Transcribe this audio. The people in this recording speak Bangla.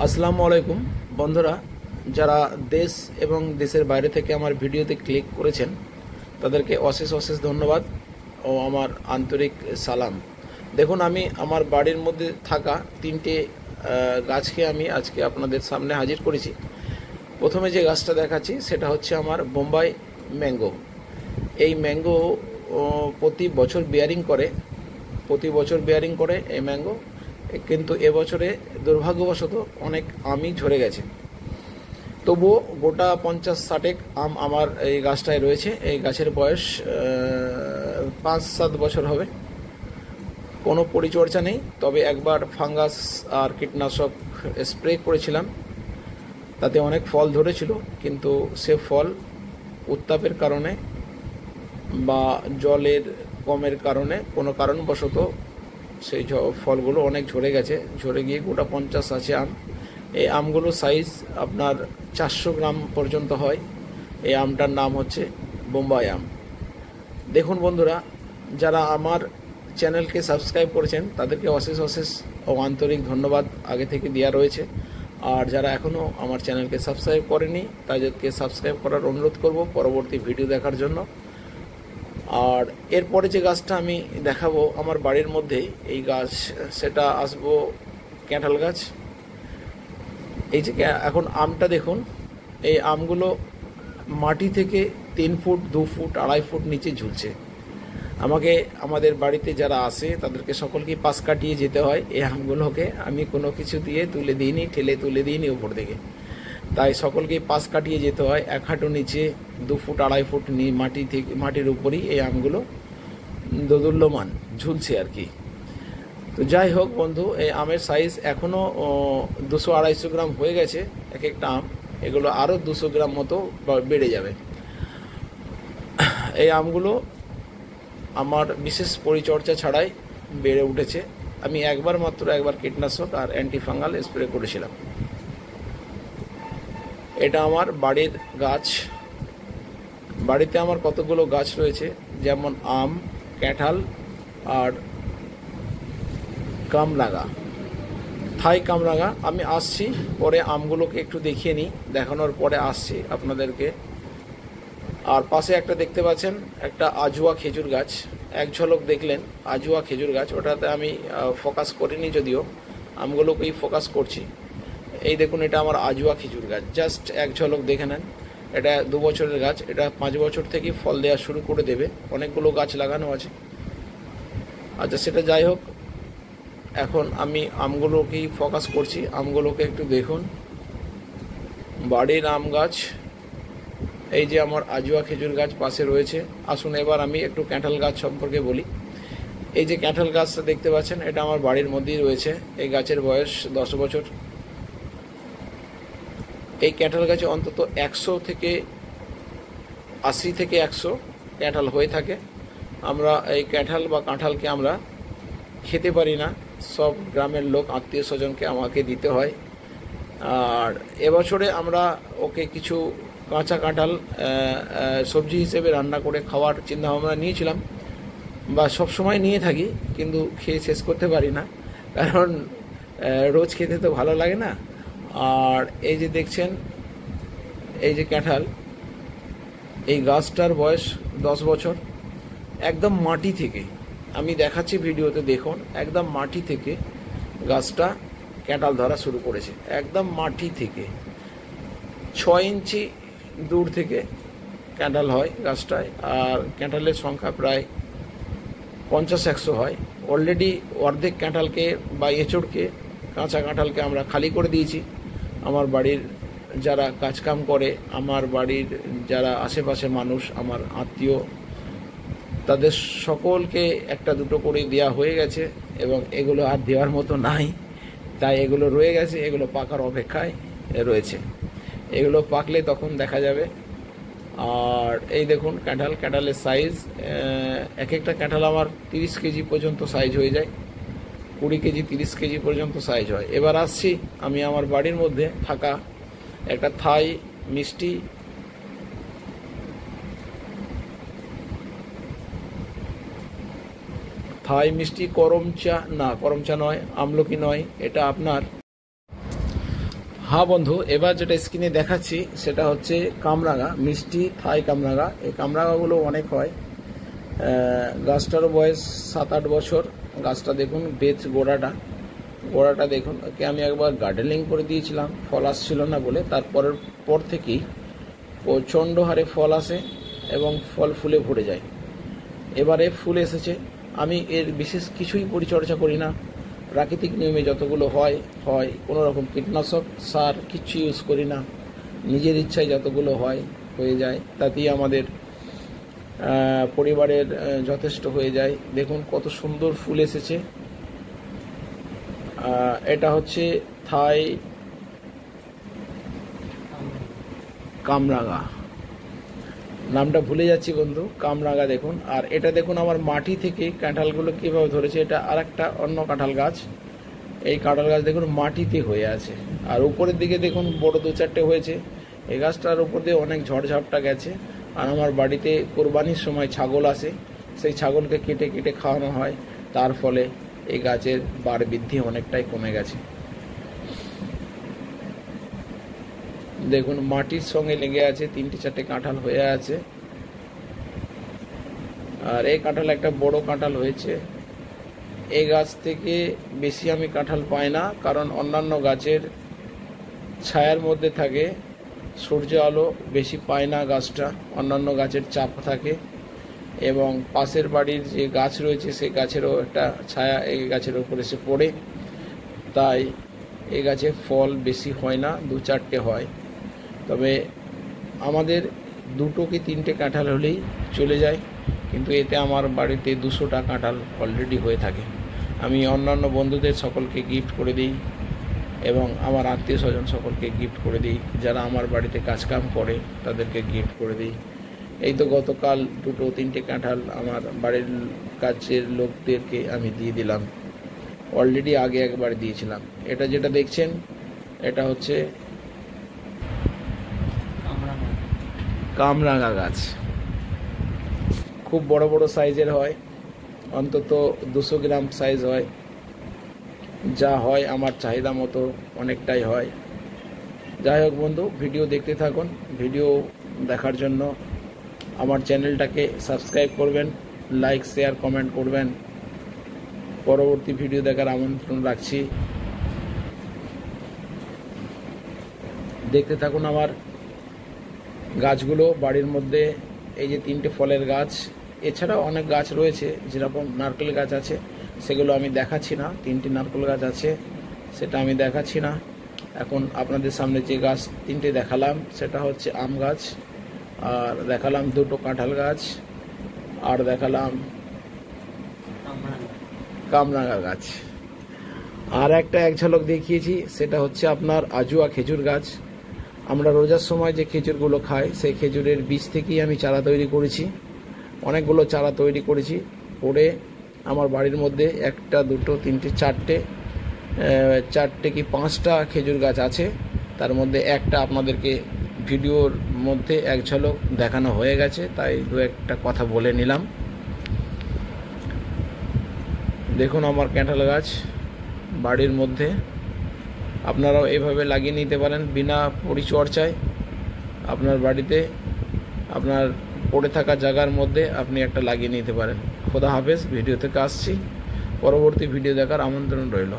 আসসালামু আলাইকুম বন্ধুরা, যারা দেশ এবং দেশের বাইরে থেকে আমার ভিডিওতে ক্লিক করেছেন তাদেরকে অশেষ অশেষ ধন্যবাদ ও আমার আন্তরিক সালাম। দেখুন, আমি আমার বাড়ির মধ্যে থাকা তিনটে গাছকে আমি আজকে আপনাদের সামনে হাজির করেছি। প্রথমে যে গাছটা দেখাচ্ছি সেটা হচ্ছে আমার বোম্বাই ম্যাঙ্গো। এই ম্যাঙ্গো প্রতি বছর বিয়ারিং করে এই ম্যাঙ্গো, কিন্তু এবছরে দুর্ভাগ্যবশত অনেক আমই ঝরে গেছে। তবুও গোটা 50-60 আম আমার এই গাছটায় রয়েছে। এই গাছের বয়স 5-7 বছর হবে। কোনো পরিচর্যা নেই, তবে একবার ফাঙ্গাস আর কীটনাশক স্প্রে করেছিলাম, তাতে অনেক ফল ধরেছিল, কিন্তু সে ফল উত্তাপের কারণে বা জলের কমের কারণে কোনো কারণবশত সেই ফলগুলো অনেক ঝরে গেছে। ঝরে গিয়ে গোটা 50 আছে আম। এই আমগুলো সাইজ আপনার 400 গ্রাম পর্যন্ত হয়। এই আমটার নাম হচ্ছে বোম্বাই আম। দেখুন বন্ধুরা, যারা আমার চ্যানেলকে সাবস্ক্রাইব করেছেন তাদেরকে অশেষ অশেষ ও আন্তরিক ধন্যবাদ আগে থেকে দেওয়া রয়েছে। আর যারা এখনও আমার চ্যানেলকে সাবস্ক্রাইব করেনি তাদেরকে সাবস্ক্রাইব করার অনুরোধ করব পরবর্তী ভিডিও দেখার জন্য। আর এরপরে যে গাছটা আমি দেখাবো আমার বাড়ির মধ্যেই এই গাছ, সেটা আসবো ক্যাঁঠাল গাছ। এই যে এখন আমটা দেখুন, এই আমগুলো মাটি থেকে 3 ফুট 2 ফুট 2.5 ফুট নিচে ঝুলছে। আমাকে আমাদের বাড়িতে যারা আসে তাদেরকে সকলকে পাশ কাটিয়ে যেতে হয়। এই আমগুলোকে আমি কোনো কিছু দিয়ে ঠেলে তুলে দিইনি উপর থেকে, তাই সকলকে পাশ কাটিয়ে যেতে হয়। 1 হাঁটু নিচে 2 ফুট 2.5 ফুট মাটির উপরই এই আমগুলো দোদুল্যমান ঝুলছে আর কি। তো যাই হোক বন্ধু, এই আমের সাইজ এখনও 200-250 গ্রাম হয়ে গেছে এক একটা আম। এগুলো আরও 200 গ্রাম মতো বেড়ে যাবে। এই আমগুলো আমার বিশেষ পরিচর্যা ছাড়াই বেড়ে উঠেছে। আমি একবার কীটনাশক আর অ্যান্টিফাঙ্গাল স্প্রে করেছিলাম। এটা আমার বাড়ির গাছ। বাড়িতে আমার কতগুলো গাছ রয়েছে, যেমন আম, কাঁঠাল আর কামরাঙা, থাই কামরাঙা। আমি আসছি পরে, আমগুলোকে একটু দেখিয়ে নিই, দেখানোর পরে আসছি আপনাদেরকে। আর পাশে একটা দেখতে পাচ্ছেন, একটা আজুয়া খেজুর গাছ। এক ঝলক দেখলেন আজুয়া খেজুর গাছ, ওটাতে আমি ফোকাস করিনি, যদিও আমগুলোকেই ফোকাস করছি। এই দেখুন, এটা আমার আজুয়া খেজুর গাছ, জাস্ট এক ঝলক দেখে নেন। এটা 2 বছরের গাছ, এটা 5 বছর থেকে ফল দেওয়া শুরু করে দেবে। অনেকগুলো গাছ লাগানো আছে। আচ্ছা, সেটা যাই হোক, এখন আমি আমগুলোকেই ফোকাস করছি। আমগুলোকে একটু দেখুন, বাড়ির আম গাছ। এই যে আমার আজুয়া খেজুর গাছ পাশে রয়েছে। আসুন এবার আমি একটু কাঁঠাল গাছ সম্পর্কে বলি। এই যে কাঁঠাল গাছটা দেখতে পাচ্ছেন, এটা আমার বাড়ির মধ্যেই রয়েছে। এই গাছের বয়স 10 বছর। এই কাঁঠাল গাছে অন্তত 100 থেকে 80 থেকে 100 কাঁঠাল হয়ে থাকে। আমরা এই কাঁঠাল বা কাঁঠালকে আমরা খেতে পারি না, সব গ্রামের লোক আত্মীয় স্বজনকে আমাকে দিতে হয়। আর এবছরে আমরা ওকে কিছু কাঁচা কাঁঠাল সবজি হিসেবে রান্না করে খাওয়ার চিন্তাভাবনা নিয়েছিলাম, বা সবসময় নিয়ে থাকি, কিন্তু খেয়ে শেষ করতে পারি না, কারণ রোজ খেতে তো ভালো লাগে না। আর এই যে দেখছেন, এই যে কাঁঠাল, এই গাছটার বয়স 10 বছর। একদম মাটি থেকে, আমি দেখাচ্ছি ভিডিওতে দেখুন, একদম মাটি থেকে গাছটা কাঁঠাল ধরা শুরু করেছে। একদম মাটি থেকে 6 ইঞ্চি দূর থেকে কাঁঠাল হয় গাছটায়। আর কাঁঠালের সংখ্যা প্রায় 50-100 হয়। অলরেডি অর্ধেক কাঁঠালকে বা এঁচড়কে, কাঁচা কাঁঠালকে আমরা খালি করে দিয়েছি। আমার বাড়ির যারা কাজকাম করে, আমার বাড়ির যারা আশেপাশে মানুষ, আমার আত্মীয়, তাদের সকলকে একটা দুটো করে দেওয়া হয়ে গেছে, এবং এগুলো আর দেওয়ার মতো নাই, তাই এগুলো রয়ে গেছে। এগুলো পাকার অপেক্ষায় রয়েছে। এগুলো পাকলে তখন দেখা যাবে। আর এই দেখুন কাঁঠালের সাইজ, এক একটা কাঁঠাল আমার 30 কেজি পর্যন্ত সাইজ হয়ে যায়। 20 কেজি 30 কেজি পর্যন্ত সাইজ হয়। এবার আসছি আমি আমার বাড়ির মধ্যে থাকা একটা থাই মিষ্টি করমচা নয়, আমলকি নয়, এটা আপনার হ্যাঁ বন্ধু, এবার যেটা স্ক্রিনে দেখাচ্ছি সেটা হচ্ছে কামরাঙা, মিষ্টি থাই কামরাঙা। এই কামরাঙাগুলো অনেক হয়। গাছটারও বয়স 7-8 বছর। গাছটা দেখুন, বেচ গোড়াটা দেখুন। ওকে আমি একবার গার্ডেনিং করে দিয়েছিলাম, ফল আসছিল না বলে। তারপরের পর থেকেই প্রচণ্ড হারে ফল আসে এবং ফল ফুলে ভরে যায়। এবারে ফুল এসেছে। আমি এর বিশেষ কিছুই পরিচর্যা করি না, প্রাকৃতিক নিয়মে যতগুলো হয়, কোনো রকম কীটনাশক সার কিচ্ছু ইউজ করি না, নিজের ইচ্ছায় যতগুলো হয়ে যায়, তাতেই আমাদের পরিবারের যথেষ্ট হয়ে যায়। দেখুন কত সুন্দর ফুল এসেছে। এটা হচ্ছে থাই কামরাঙা, নামটা ভুলে যাচ্ছি বন্ধু, কামরাঙা দেখুন। আর এটা দেখুন আমার মাটি থেকে কাঁঠালগুলো কীভাবে ধরেছে। এটা আর একটা অন্য কাঁঠাল গাছ। এই কাঁঠাল গাছ দেখুন মাটিতে হয়ে আছে। আর উপরের দিকে দেখুন বড় 2-4টে হয়েছে। এই গাছটার উপর দিয়ে অনেক ঝড়ঝাপটা গেছে। আর আমার বাড়িতে কোরবানির সময় ছাগল আসে, সেই ছাগলকে কেটে কেটে খাওয়ানো হয়। তার ফলে এই গাছের বার বৃদ্ধি অনেকটাই কমে গেছে। দেখুন মাটির সঙ্গে লেগে আছে, 3-4টে কাঁঠাল হয়ে আছে। আর এই কাঁঠাল একটা বড় কাঁঠাল হয়েছে। এই গাছ থেকে বেশি আমি কাঁঠাল পাই না, কারণ অন্যান্য গাছের ছায়ার মধ্যে থাকে, সূর্য আলো বেশি পায় না গাছটা, অন্যান্য গাছের চাপ থাকে। এবং পাশের বাড়ির যে গাছ রয়েছে সেই গাছেরও একটা ছায়া এই গাছের ওপর এসে পড়ে, তাই এই গাছে ফল বেশি হয় না, 2-4টে হয়। তবে আমাদের 2 কি 3টে কাঁঠাল হলেই চলে যায়, কিন্তু এতে আমার বাড়িতে 200টা কাঁঠাল অলরেডি হয়ে থাকে। আমি অন্যান্য বন্ধুদের সকলকে গিফট করে দিই এবং আমার আত্মীয় স্বজন সকলকে গিফট করে দিই। যারা আমার বাড়িতে কাজকাম করে তাদেরকে গিফট করে দিই। এই তো গতকাল 2-3টে কাঁঠাল আমার বাড়ির কাছের লোকদেরকে আমি দিয়ে দিলাম। অলরেডি আগে একবার দিয়েছিলাম। এটা যেটা দেখছেন এটা হচ্ছে কামরাঙা গাছ। খুব বড় বড় সাইজের হয়, অন্তত 200 গ্রাম সাইজ হয়। যা হয় আমার চাহিদা মতো অনেকটাই হয়। যাই হোক বন্ধু, ভিডিও দেখতে থাকুন। ভিডিও দেখার জন্য আমার চ্যানেলটাকে সাবস্ক্রাইব করবেন, লাইক শেয়ার কমেন্ট করবেন। পরবর্তী ভিডিও দেখার আমন্ত্রণ রাখছি। দেখতে থাকুন আমার গাছগুলো বাড়ির মধ্যে। এই যে 3টে ফলের গাছ, এছাড়াও অনেক গাছ রয়েছে, যেরকম নারকেল গাছ আছে, সেগুলো আমি দেখাচ্ছি না। 3টে নারকেল গাছ আছে, সেটা আমি দেখাচ্ছি না। এখন আপনাদের সামনে যে গাছ 3টে দেখালাম সেটা হচ্ছে আম গাছ, আর দেখালাম 2টো কাঁঠাল গাছ, আর দেখালাম কামরাঙা গাছ। আর একটা এক ঝলক দেখিয়েছি, সেটা হচ্ছে আপনার আজুয়া খেজুর গাছ। আমরা রোজার সময় যে খেজুরগুলো খাই, সেই খেজুরের বীজ থেকেই আমি চারা তৈরি করেছি। অনেকগুলো চারা তৈরি করেছি, করে আমার বাড়ির মধ্যে 1টা 2টো 3টে 4টে কি 5টা খেজুর গাছ আছে। তার মধ্যে একটা আপনাদেরকে ভিডিওর মধ্যে এক ঝলক দেখানো হয়ে গেছে, তাই 2-1টা কথা বলে নিলাম। দেখুন আমার কাঁঠাল গাছ বাড়ির মধ্যে, আপনারাও এভাবে লাগিয়ে নিতে পারেন বিনা পরিচর্যায়। আপনার বাড়িতে আপনার পড়ে থাকা জায়গার মধ্যে আপনি একটা লাগিয়ে নিতে পারেন। খোদা হাফেজ। ভিডিও থেকে আসছি, পরবর্তী ভিডিও দেখার আমন্ত্রণ রইল।